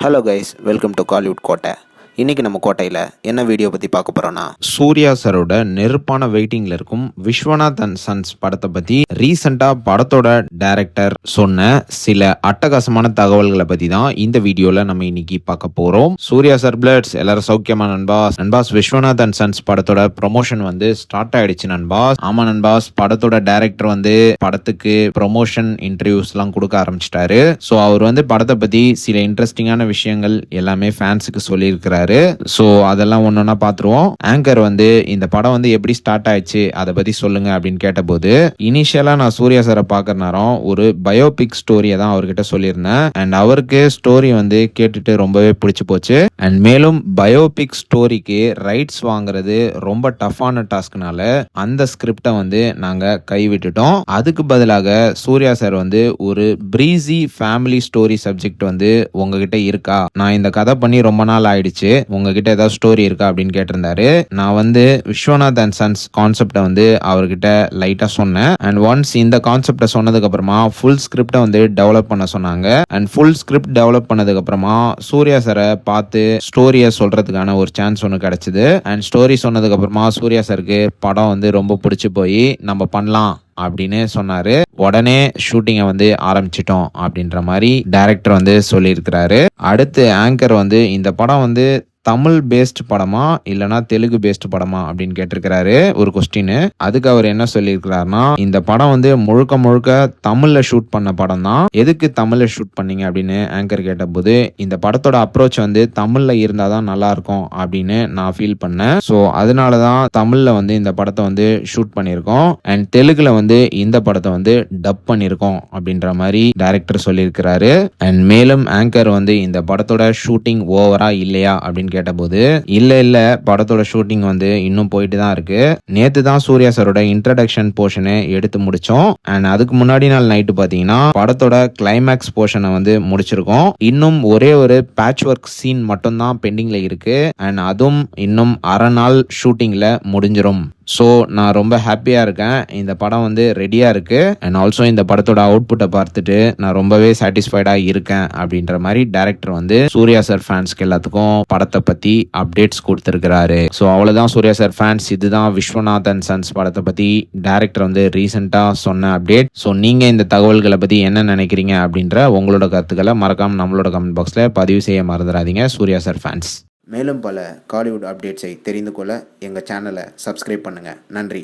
Hello guys, welcome to Kollywood கோட்டை. இன்றைக்கி நம்ம கோட்டையில் என்ன வீடியோ பற்றி பார்க்க போகிறோன்னா, சூர்யா சரோட நெருப்பான வெயிட்டிங்கில் இருக்கும் விஸ்வநாத் அண்ட் சன்ஸ் படத்தை பற்றி ரீசெண்டாக படத்தோட டைரக்டர் சொன்ன சில அட்டகாசமான தகவல்களை பற்றி தான் இந்த வீடியோவில் நம்ம இன்னைக்கு பார்க்க போகிறோம். சூர்யா சார் பிளட்ஸ் எல்லாரும் சௌக்கியமா நண்பாஸ்? விஸ்வநாத் அண்ட் சன்ஸ் படத்தோட ப்ரொமோஷன் வந்து ஸ்டார்ட் ஆயிடுச்சு நண்பாஸ். ஆமா நண்பாஸ், படத்தோட டைரக்டர் வந்து படத்துக்கு ப்ரொமோஷன் இன்டர்வியூஸ்லாம் கொடுக்க ஆரம்பிச்சிட்டாரு. ஸோ அவர் வந்து படத்தை பற்றி சில இன்ட்ரெஸ்டிங்கான விஷயங்கள் எல்லாமே ஃபேன்ஸுக்கு சொல்லியிருக்கிறாரு. சோ அதெல்லாம் ஒன்னொன்னா பாத்துருவோம். ஆங்கர் வந்து இந்த படம் வந்து எப்படி ஸ்டார்ட் ஆயிடுச்சு அதை பத்தி சொல்லுங்க அப்படின்னு கேட்டபோது, இனிஷியலா நான் சூர்யா சாரை பாக்குற நேரம் ஒரு பயோபிக் ஸ்டோரியை தான் அவர்கிட்ட சொல்லியிருந்தேன். அண்ட் அவருக்கு ஸ்டோரி வந்து கேட்டுட்டு ரொம்பவே பிடிச்சு போச்சு. அண்ட் மேலும் பயோபிக் ஸ்டோரிக்கு ரைட்ஸ் வாங்குறது ரொம்ப டஃப்பான டாஸ்க்னால அந்த ஸ்கிரிப்டை வந்து நாங்க கைவிட்டுட்டோம். அதுக்கு பதிலாக சூர்யா சார் வந்து ஒரு பிரீசி ஃபேமிலி ஸ்டோரி சப்ஜெக்ட் வந்து உங்ககிட்ட இருக்கா, நான் இந்த கதை பண்ணி ரொம்ப நாள் ஆயிடுச்சு, உங்ககிட்ட ஏதாவது ஸ்டோரி இருக்கா அப்படின்னு கேட்டிருந்தாரு. நான் வந்து விஸ்வநாத் அண்ட் சன்ஸ் கான்செப்டை வந்து அவர்கிட்ட லைட்டா சொன்னேன். அண்ட் ஒன்ஸ் இந்த கான்செப்டை சொன்னதுக்கு அப்புறமா ஃபுல் ஸ்கிரிப்டை வந்து டெவலப் பண்ண சொன்னாங்க. அண்ட் ஃபுல் ஸ்கிரிப்ட் டெவலப் பண்ணதுக்கு அப்புறமா சூர்யா சாரை பார்த்து ஸ்டோரியை சொல்றதுக்கான ஒரு சான்ஸ் ஒன்று கிடைச்சது. அண்ட் ஸ்டோரி சொன்னதுக்கு அப்புறமா சூர்யா சாருக்கு படம் வந்து ரொம்ப பிடிச்சு போய் நம்ம பண்ணலாம் அப்படின்னு சொன்னாரு. உடனே ஷூட்டிங்கை வந்து ஆரம்பிச்சிட்டோம் அப்படின்ற மாதிரி டைரக்டர் வந்து சொல்லியிருக்கிறாரு. அடுத்து ஆங்கர் வந்து இந்த படம் வந்து தமிழ் பேஸ்ட் படமா இல்லனா தெலுங்கு பேஸ்ட் படமா அப்படின்னு கேட்டிருக்கிறாரு ஒரு கொஸ்டின். அதுக்கு அவர் என்ன சொல்லியிருக்கிறாருன்னா, இந்த படம் வந்து முழுக்க முழுக்க தமிழ்ல ஷூட் பண்ண படம் தான். எதுக்கு தமிழ்ல ஷூட் பண்ணீங்க அப்படின்னு ஆங்கர் கேட்டபோது, இந்த படத்தோட அப்ரோச் வந்து தமிழ்ல இருந்தாதான் நல்லா இருக்கும் அப்படின்னு நான் ஃபீல் பண்ணேன். ஸோ அதனாலதான் தமிழ்ல வந்து இந்த படத்தை வந்து ஷூட் பண்ணியிருக்கோம். அண்ட் தெலுங்குல வந்து இந்த படத்தை வந்து டப் பண்ணியிருக்கோம் அப்படின்ற மாதிரி டைரக்டர் சொல்லியிருக்கிறாரு. அண்ட் மேலும் ஆங்கர் வந்து இந்த படத்தோட ஷூட்டிங் ஓவரா இல்லையா அப்படின்னு கேட்டபோது, இல்ல படத்தோட ஷூட்டிங் வந்து இன்னும் போயிட்டு தான் இருக்கு. நேத்து தான் சூர்யா சாரோட இன்ட்ரடக்ஷன் போர்ஷனை எடுத்து முடிச்சோம். அண்ட் அதுக்கு முன்னாடி நாள் நைட்டு பாத்தீங்கன்னா படத்தோட கிளைமேக்ஸ் போர்ஷனை வந்து முடிச்சிருக்கோம். இன்னும் ஒரே ஒரு பேட்ச் ஒர்க் சீன் மட்டும் தான் பெண்டிங்ல இருக்கு. அண்ட் அதுவும் இன்னும் அரை நாள் ஷூட்டிங்ல முடிஞ்சிரும். ஸோ நான் ரொம்ப ஹாப்பியாக இருக்கேன். இந்த படம் வந்து ரெடியாக இருக்கு. அண்ட் ஆல்சோ இந்த படத்தோட அவுட்புட்டை பார்த்துட்டு நான் ரொம்பவே சாட்டிஸ்ஃபைடாக இருக்கேன் அப்படின்ற மாதிரி டைரக்டர் வந்து சூர்யா சார் ஃபேன்ஸ்க்கு எல்லாத்துக்கும் படத்தை பற்றி அப்டேட்ஸ் கொடுத்துருக்கிறாரு. ஸோ அவ்வளோதான் சூர்யா சார் ஃபேன்ஸ், இதுதான் விஸ்வநாத் அண்ட் சன்ஸ் படத்தை பற்றி டைரக்டர் வந்து ரீசெண்டாக சொன்ன அப்டேட். ஸோ நீங்கள் இந்த தகவல்களை பற்றி என்ன நினைக்கிறீங்க அப்படின்ற உங்களோட கருத்துக்களை மறக்காம நம்மளோட கமெண்ட் பாக்ஸில் பதிவு செய்ய மறந்துடாதீங்க சூர்யா சார் ஃபேன்ஸ். மேலும் பல காலிவுட் அப்டேட்ஸை தெரிந்து கொள்ள எங்கள் சேனலை சப்ஸ்கிரைப் பண்ணுங்கள். நன்றி.